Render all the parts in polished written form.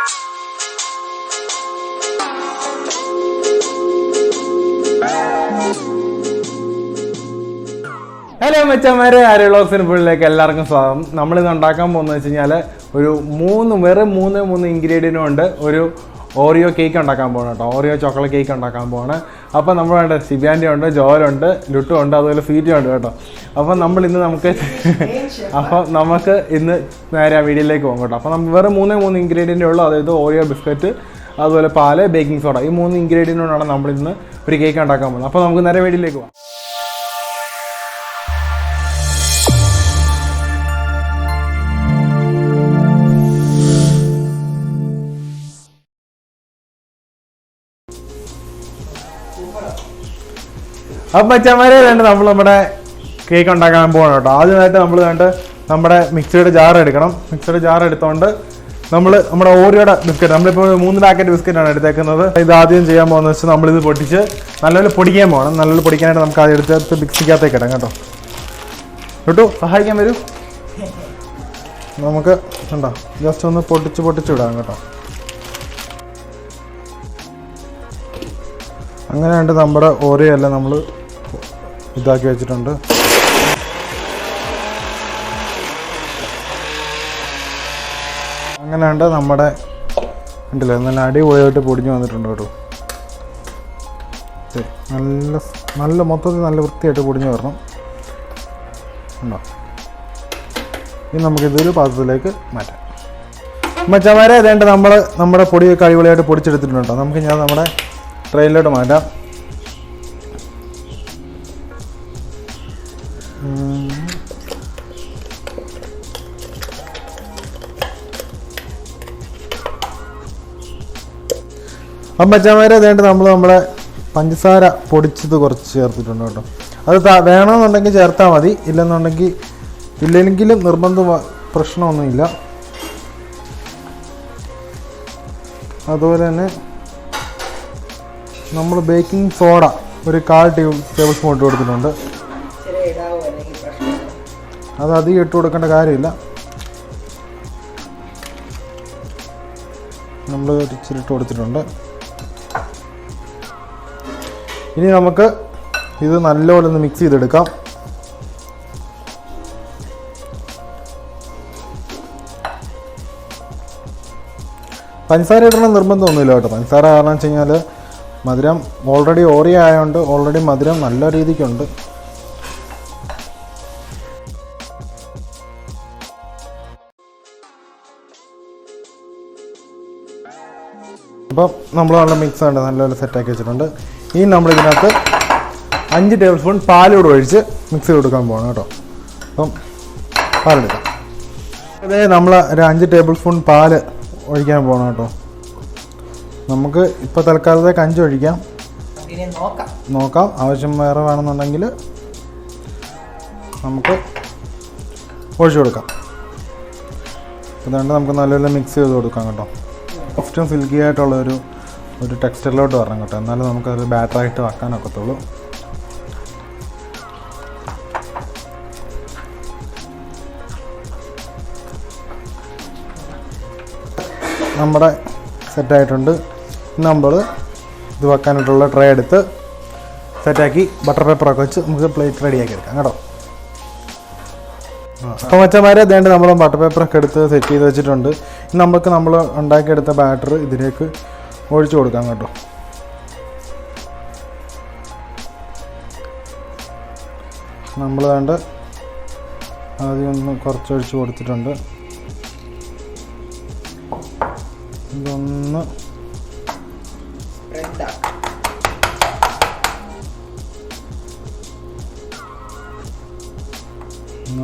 Hello മച്ചന്മാരെ, RER-VLOGS ഫുള്ളിലേക്ക് എല്ലാവർക്കും സ്വാഗതം. നമ്മളിന്ന് ഉണ്ടാക്കാൻ പോകുന്നത് വെച്ച് കഴിഞ്ഞാൽ ഒരു വെറും മൂന്ന് ഇൻഗ്രീഡിയൻറ്റും കൊണ്ട് ഒരു ഓറിയോ കേക്ക് ഉണ്ടാക്കാൻ പോകണം കേട്ടോ. ഓറിയോ ചോക്ലേറ്റ് കേക്ക് ഉണ്ടാക്കാൻ പോവാണ്. അപ്പോൾ നമ്മൾ വേണ്ട സിബിയാൻ്റെ ഉണ്ട്, ജോലുണ്ട്, ലുട്ടും ഉണ്ട്, അതുപോലെ ഫീറ്റും ഉണ്ട് കേട്ടോ. അപ്പോൾ നമുക്ക് ഇന്ന് നേരെ ആ വീഡിയോയിലേക്ക് പോകും കേട്ടോ. അപ്പോൾ നമ്മൾ വെറും മൂന്ന് ഇൻഗ്രീഡിയൻറ്റേ ഉള്ളൂ. അതായത് ഓറിയോ ബിസ്ക്കറ്റ്, അതുപോലെ പാല്, ബേക്കിംഗ് സോഡ. ഈ 3 ഇൻഗ്രീഡിയൻ്റ് കൊണ്ടാണ് നമ്മളിന്ന് ഒരു കേക്ക് ഉണ്ടാക്കാൻ പോകുന്നത്. അപ്പോൾ നമുക്ക് നേരെ വീഡിയോയിലേക്ക് പോകാം. അപ്പം മച്ചന്മാരെ വേണ്ട നമ്മൾ നമ്മുടെ കേക്ക് ഉണ്ടാക്കാൻ പോകണം കേട്ടോ. ആദ്യമായിട്ട് നമ്മൾ നമ്മുടെ മിക്സിയുടെ ജാർ എടുക്കണം. മിക്സിയുടെ ജാർ എടുത്തുകൊണ്ട് നമ്മുടെ ഓറിയോയുടെ ബിസ്ക്കറ്റ്, നമ്മളിപ്പോൾ 3 പാക്കറ്റ് ബിസ്ക്കറ്റാണ് എടുത്തേക്കുന്നത്. ഇത് ആദ്യം ചെയ്യാൻ പോകുന്നത് വെച്ചാൽ നമ്മളിത് പൊട്ടിച്ച് നല്ലപോലെ പൊടിക്കാൻ പോകണം. നല്ലപോലെ പൊടിക്കാനായിട്ട് നമുക്ക് ആദ്യം എടുത്ത് മിക്സിക്കകത്തേക്ക് ഇടാം കേട്ടോ. കേട്ടോ, സഹായിക്കാൻ വരും. നമുക്ക് ഉണ്ടോ ജസ്റ്റ് ഒന്ന് പൊട്ടിച്ച് വിടാം കേട്ടോ. അങ്ങനെയാണ്ട് നമ്മുടെ ഓറിയോ എല്ലാം നമ്മൾ ഇതാക്കി വെച്ചിട്ടുണ്ട്. അങ്ങനെയാണ്ട് നമ്മുടെ ഉണ്ടല്ലോ നല്ല അടിപൊളിയായിട്ട് പൊടിഞ്ഞ് വന്നിട്ടുണ്ട് കേട്ടോ. നല്ല മൊത്തത്തിൽ നല്ല വൃത്തിയായിട്ട് പൊടിഞ്ഞ് വരണം. ഉണ്ടോ? ഇനി നമുക്കിതൊരു പാത്രത്തിലേക്ക് മാറ്റാം. മച്ചന്മാരെ അതേണ്ട നമ്മുടെ പൊടിയൊക്കെ അടിപൊളിയായിട്ട് പൊടിച്ചെടുത്തിട്ടുണ്ട് കേട്ടോ. നമുക്ക് ഞാൻ നമ്മുടെ ട്രെയിനിലോട്ട് മാറ്റാം. അപ്പം മച്ചന്മാരെ അതേണ്ട നമ്മുടെ പഞ്ചസാര പൊടിച്ചത് കുറച്ച് ചേർത്തിട്ടുണ്ട് കേട്ടോ. അത് വേണമെന്നുണ്ടെങ്കിൽ ചേർത്താൽ മതി, ഇല്ലെങ്കിലും നിർബന്ധം പ്രശ്നമൊന്നുമില്ല. അതുപോലെ തന്നെ നമ്മൾ ബേക്കിംഗ് സോഡ ഒരു 1/4 ടേബിൾ സ്പൂൺ ഇട്ട് കൊടുത്തിട്ടുണ്ട്. അത് അധികം ഇട്ട് കൊടുക്കേണ്ട കാര്യമില്ല. നമ്മൾ ഇച്ചിരി ഇട്ട് കൊടുത്തിട്ടുണ്ട്. ഇനി നമുക്ക് ഇത് നല്ലപോലെ ഒന്ന് മിക്സ് ചെയ്തെടുക്കാം. പഞ്ചസാര ഇടണം നിർബന്ധമൊന്നുമില്ല കേട്ടോ. പഞ്ചസാര കാരണം വെച്ച് കഴിഞ്ഞാൽ മധുരം ഓൾറെഡി ഓറിയോ ആയതുകൊണ്ട് ഓൾറെഡി മധുരം നല്ല രീതിക്കുണ്ട്. അപ്പം നമ്മൾ നല്ല മിക്സ് ഉണ്ട്, നല്ലപോലെ സെറ്റാക്കി വെച്ചിട്ടുണ്ട്. ഇനി നമ്മളിതിനകത്ത് 5 ടേബിൾ സ്പൂൺ പാലൂടെ ഒഴിച്ച് മിക്സ് ചെയ്ത് കൊടുക്കാൻ പോകണം കേട്ടോ. അപ്പം പാലെടുക്കാം. അതേ നമ്മൾ ഒരു 5 ടേബിൾ സ്പൂൺ പാല് ഒഴിക്കാൻ പോകണം കേട്ടോ. നമുക്ക് ഇപ്പോൾ തൽക്കാലത്തേക്ക് 5 ഒഴിക്കാം. നോക്കാം, ആവശ്യം വേറെ വേണമെന്നുണ്ടെങ്കിൽ നമുക്ക് ഒഴിച്ചു കൊടുക്കാം. അതുകൊണ്ട് നമുക്ക് നല്ലപോലെ മിക്സ് ചെയ്ത് കൊടുക്കാം കേട്ടോ. സോഫ്റ്റും സിൽക്കി ആയിട്ടുള്ള ഒരു ടെക്സ്ചറിലോട്ട് വരണം കേട്ടോ. എന്നാലും നമുക്കത് ബാറ്ററായിട്ട് വെക്കാനൊക്കത്തുള്ളൂ. നമ്മുടെ സെറ്റായിട്ടുണ്ട്. നമ്മൾ ഇത് വെക്കാനായിട്ടുള്ള ട്രേ എടുത്ത് സെറ്റാക്കി ബട്ടർ പേപ്പറൊക്കെ വെച്ച് നമുക്ക് പ്ലേറ്റ് റെഡിയാക്കി എടുക്കാം കേട്ടോ. അപ്പോൾ മച്ചന്മാരെ അതേണ്ട നമ്മൾ ബട്ടർ പേപ്പറൊക്കെ എടുത്ത് സെറ്റ് ചെയ്ത് വെച്ചിട്ടുണ്ട്. ഇനി നമ്മൾ ഉണ്ടാക്കിയെടുത്ത ബാറ്റർ ഇതിലേക്ക് ഒഴിച്ചു കൊടുക്കാം കേട്ടോ. നമ്മൾ വേണ്ട ആദ്യം ഒന്ന് കുറച്ചൊഴിച്ച് കൊടുത്തിട്ടുണ്ട്. ഇതൊന്ന്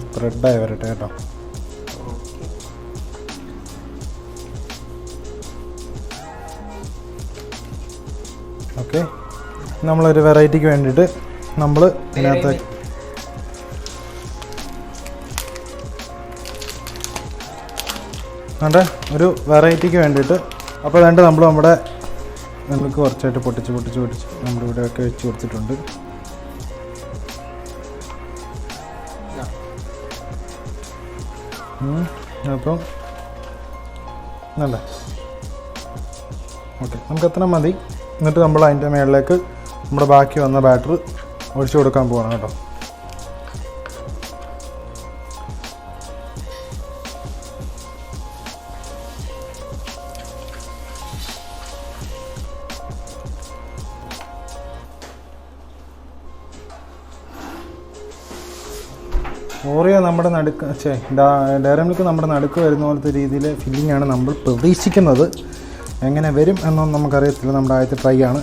സ്പ്രെഡായി വരട്ടെ കേട്ടോ. ഓക്കെ, നമ്മളൊരു വെറൈറ്റിക്ക് വേണ്ടിയിട്ട് നമ്മൾ ഇതിനകത്ത് ഒരു വെറൈറ്റിക്ക് വേണ്ടിയിട്ട് അപ്പോൾ അതുകൊണ്ട് നമുക്ക് കുറച്ചായിട്ട് പൊട്ടിച്ച് നമ്മുടെ ഇവിടെയൊക്കെ വെച്ച് കൊടുത്തിട്ടുണ്ട്. അപ്പം നല്ല ഓക്കെ, നമുക്ക് എത്ര മതി. എന്നിട്ട് നമ്മൾ അതിൻ്റെ മുകളിലേക്ക് നമ്മുടെ ബാക്കി വന്ന ബാറ്റർ ഒഴിച്ചു കൊടുക്കാൻ പോകണം കേട്ടോ. ഓറിയോ നമ്മുടെ നടുക്ക് ഡയറി മിൽക്ക് നമ്മുടെ നടുക്ക് വരുന്ന പോലത്തെ രീതിയിൽ ഫില്ലിങ്ങാണ് നമ്മൾ പ്രതീക്ഷിക്കുന്നത്. എങ്ങനെ വരും എന്നൊന്നും നമുക്കറിയത്തില്ല. നമ്മുടെ ആദ്യത്തെ ട്രൈ ആണ്.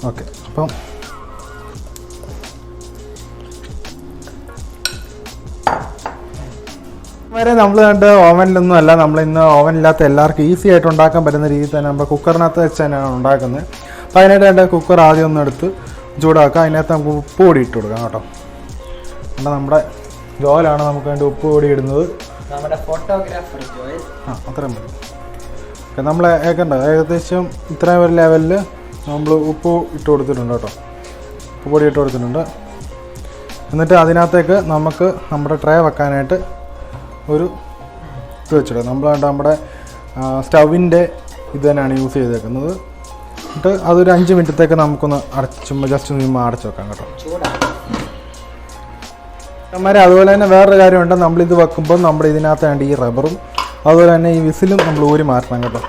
ഓക്കെ, അപ്പം വരെ നമ്മൾ കണ്ട് ഓവനിലൊന്നും അല്ല, നമ്മളിന്ന് ഓവനില്ലാത്ത എല്ലാവർക്കും ഈസി ആയിട്ട് ഉണ്ടാക്കാൻ പറ്റുന്ന രീതിയിൽ തന്നെ നമ്മൾ കുക്കറിനകത്ത് വെച്ച് തന്നെയാണ് ഉണ്ടാക്കുന്നത്. അപ്പോൾ അതിനായിട്ട് വേണ്ട കുക്കർ ആദ്യം ഒന്ന് എടുത്ത് ചൂടാക്കുക. അതിനകത്ത് നമുക്ക് ഉപ്പ് പൊടി ഇട്ട് കൊടുക്കാം കേട്ടോ. അപ്പോൾ നമ്മുടെ ജോയിലാണ് നമുക്ക് വേണ്ടി ഉപ്പ് പൊടി ഇടുന്നത്. നമ്മുടെ ഫോട്ടോഗ്രാഫർ ജോയൽ. അത്രയും മതി. ഓക്കെ, നമ്മൾ ഏകദേശം ഇത്രയും ഒരു ലെവലിൽ നമ്മൾ ഉപ്പ് ഇട്ട് കൊടുത്തിട്ടുണ്ട് കേട്ടോ. ഉപ്പ് പൊടി ഇട്ട് കൊടുത്തിട്ടുണ്ട്. എന്നിട്ട് അതിനകത്തേക്ക് നമുക്ക് നമ്മുടെ ട്രേ വെക്കാനായിട്ട് ഒരു ഇത് വെച്ചിടും. നമ്മുടെ സ്റ്റൗവിൻ്റെ ഇത് തന്നെയാണ് യൂസ് ചെയ്തേക്കുന്നത്. എന്നിട്ട് അതൊരു 5 മിനിറ്റത്തേക്ക് നമുക്കൊന്ന് ജസ്റ്റ് ഒന്ന് അടച്ചു വെക്കാം കേട്ടോ. അമ്മമാരെ അതുപോലെ തന്നെ വേറൊരു കാര്യമുണ്ട്. നമ്മളിത് വെക്കുമ്പോൾ നമ്മുടെ ഇതിനകത്ത് വേണ്ട ഈ റബ്ബറും അതുപോലെ തന്നെ ഈ വിസിലും നമ്മൾ ഊരി മാറ്റണം കേട്ടോ.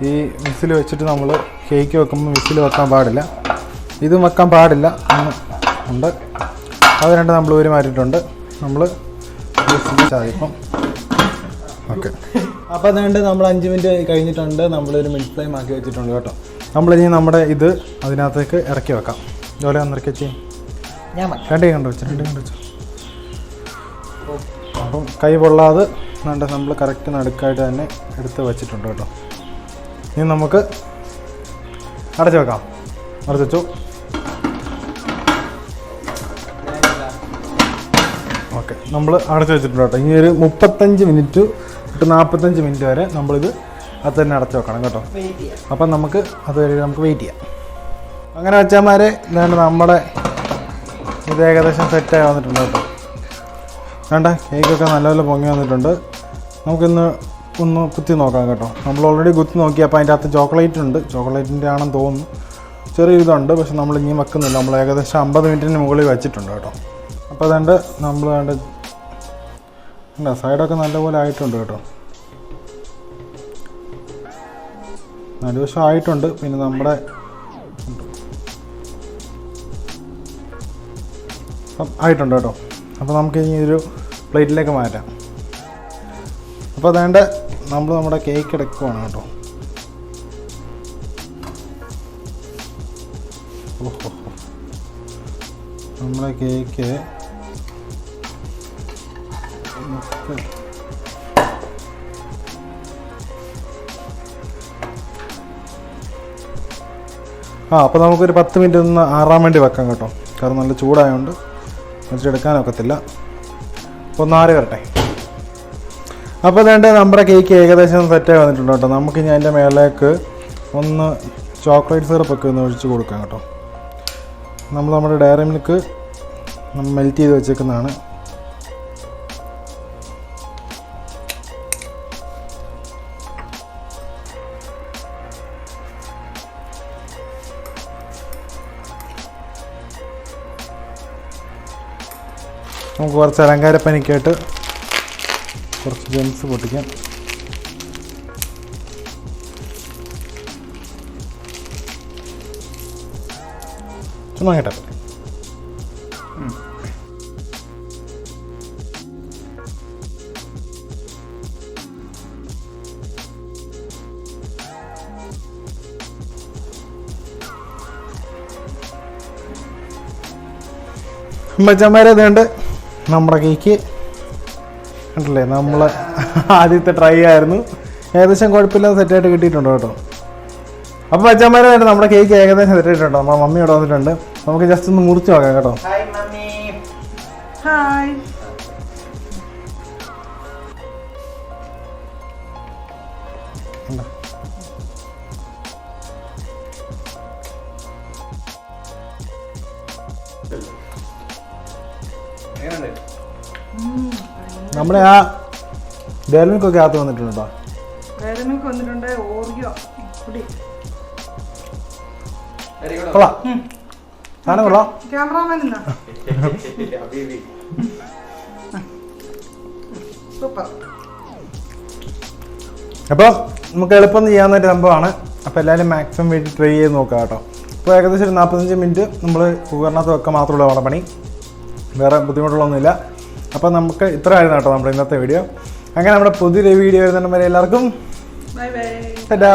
ഈ വിസിൽ വെച്ചിട്ട് നമ്മൾ കേക്ക് വെക്കുമ്പോൾ വിസിൽ വെക്കാൻ പാടില്ല, ഇതും വെക്കാൻ പാടില്ല ഉണ്ട്. അത് രണ്ട് നമ്മൾ ഊരി മാറ്റിയിട്ടുണ്ട്. നമ്മൾ ഇപ്പം ഓക്കെ. അപ്പോൾ അതുകൊണ്ട് നമ്മൾ 5 മിനിറ്റ് കഴിഞ്ഞിട്ടുണ്ട്. നമ്മളൊരു മിഡ് ഫ്ലെയിം ആക്കി വെച്ചിട്ടുണ്ട് കേട്ടോ. നമ്മളിനി നമ്മുടെ ഇത് അതിനകത്തേക്ക് ഇറക്കി വെക്കാം. ജോലി ഒന്ന് ഇറക്കി വെച്ച് രണ്ട് കണ്ടു വെച്ചു. അപ്പം കൈ പൊള്ളാതെ നമ്മൾ കറക്റ്റ് നടുക്കായിട്ട് തന്നെ എടുത്ത് വെച്ചിട്ടുണ്ട് കേട്ടോ. ഇനി നമുക്ക് അടച്ചു വെക്കാം. അടച്ചു വെച്ചു. ഓക്കെ, നമ്മൾ അടച്ചു വെച്ചിട്ടുണ്ട് കേട്ടോ. ഇനി ഒരു 35 മിനിറ്റ് തൊട്ട് 45 മിനിറ്റ് വരെ നമ്മളിത് അത് തന്നെ അടച്ചു വെക്കണം കേട്ടോ. അപ്പം നമുക്ക് അതുവരെ നമുക്ക് വെയിറ്റ് ചെയ്യാം. അങ്ങനെ വെച്ചാൽമാരെ ഇതാണ് നമ്മുടെ ഇത് ഏകദേശം സെറ്റായി വന്നിട്ടുണ്ട് കേട്ടോ. വേണ്ട കേക്കൊക്കെ നല്ലപോലെ പൊങ്ങി വന്നിട്ടുണ്ട്. നമുക്കിന്ന് ഒന്ന് കുത്തി നോക്കാം കേട്ടോ. നമ്മൾ ഓൾറെഡി കുത്തി നോക്കി. അപ്പോൾ അതിൻ്റെ അകത്ത് ചോക്ലേറ്റ് ഉണ്ട്. ചോക്ലേറ്റിൻ്റെ ആണെന്ന് തോന്നുന്നു. ചെറിയ ഇതുണ്ട്, പക്ഷെ നമ്മൾ ഇനിയും വെക്കുന്നില്ല. നമ്മൾ ഏകദേശം 50 മിനിറ്റിന് മുകളിൽ വെച്ചിട്ടുണ്ട് കേട്ടോ. അപ്പോൾ അതുകൊണ്ട് നമ്മൾ സൈഡൊക്കെ നല്ലപോലെ ആയിട്ടുണ്ട് കേട്ടോ. നടുവശം ആയിട്ടുണ്ട്. പിന്നെ നമ്മുടെ ആയിട്ടുണ്ട് കേട്ടോ. അപ്പോൾ നമുക്ക് ഇനി ഒരു പ്ലേറ്റിലേക്ക് മാറ്റാം. അപ്പോൾ അതുകൊണ്ട് നമ്മൾ നമ്മുടെ കേക്ക് എടുക്കുവാണ് കേട്ടോ. ഓഹോ, നമ്മുടെ കേക്ക് അപ്പോൾ നമുക്കൊരു 10 മിനിറ്റ് ഒന്ന് ആറാൻ വേണ്ടി വെക്കാം കേട്ടോ. കാരണം നല്ല ചൂടായതുകൊണ്ട് വെച്ചെടുക്കാനൊക്കത്തില്ല. അപ്പോൾ ഒന്ന് ആറി വരട്ടെ. അപ്പോൾ അതുകൊണ്ട് നമ്മുടെ കേക്ക് ഏകദേശം സെറ്റായി വന്നിട്ടുണ്ട് കേട്ടോ. നമുക്കിനി അതിൻ്റെ മേലേക്ക് ഒന്ന് ചോക്ലേറ്റ് സിറപ്പൊക്കെ ഒന്ന് ഒഴിച്ച് കൊടുക്കാം കേട്ടോ. നമ്മുടെ ഡയറി മിൽക്ക് മെൽറ്റ് ചെയ്ത് വെച്ചേക്കുന്നതാണ്. നമുക്ക് കുറച്ച് അലങ്കാരപ്പനിക്കായിട്ട് കുറച്ച് ജെംസ് പൊട്ടിക്കാം. ചുമ്മാ കേട്ടോ. മച്ചന്മാരെ അതുകൊണ്ട് നമ്മുടെ കേക്ക് കണ്ടില്ലേ, നമ്മൾ ആദ്യത്തെ ട്രൈ ആയിരുന്നു. ഏകദേശം കുഴപ്പമില്ലാതെ സെറ്റായിട്ട് കിട്ടിയിട്ടുണ്ട് കേട്ടോ. അപ്പോൾ മച്ചന്മാരെ വേണ്ട നമ്മുടെ കേക്ക് ഏകദേശം സെറ്റായിട്ടുണ്ടോ. നമ്മുടെ മമ്മി ഇവിടെ വന്നിട്ടുണ്ട്. നമുക്ക് ജസ്റ്റ് ഒന്ന് മുറിച്ച് നോക്കാം കേട്ടോ. Hi mummy. ഹായ്. നമ്മുടെ ആ ഡയറി മിൽക്കൊക്കെ അകത്ത് വന്നിട്ടുണ്ട് കേട്ടോ. വേരമിക്ക് വന്നിട്ടുണ്ട് ഓറിയോ കുടി കൊള്ളാം സാധനം കൊള്ളാം. ക്യാമറാമാൻ എന്നാ സൂപ്പർ. അപ്പോൾ നമുക്ക് എളുപ്പം ചെയ്യാവുന്ന ഒരു സംഭവമാണ്. അപ്പോൾ എല്ലാവരും മാക്സിമം വീട്ടിൽ ട്രൈ ചെയ്ത് നോക്കുക കേട്ടോ. ഇപ്പോൾ ഏകദേശം ഒരു 45 മിനിറ്റ് നമ്മൾ കുക്കറിനകത്ത് വെക്കാൻ മാത്രമുള്ള നമ്മുടെ പണി, വേറെ ബുദ്ധിമുട്ടുള്ളൊന്നുമില്ല. അപ്പോൾ നമുക്ക് ഇത്ര ആയിരുന്നു കേട്ടോ നമ്മുടെ ഇന്നത്തെ വീഡിയോ. അങ്ങനെ നമ്മുടെ പുതിയൊരു വീഡിയോ വരുന്നുണ്ടെങ്കിൽ എല്ലാവർക്കും ബൈ ബൈ. ടാറ്റാ.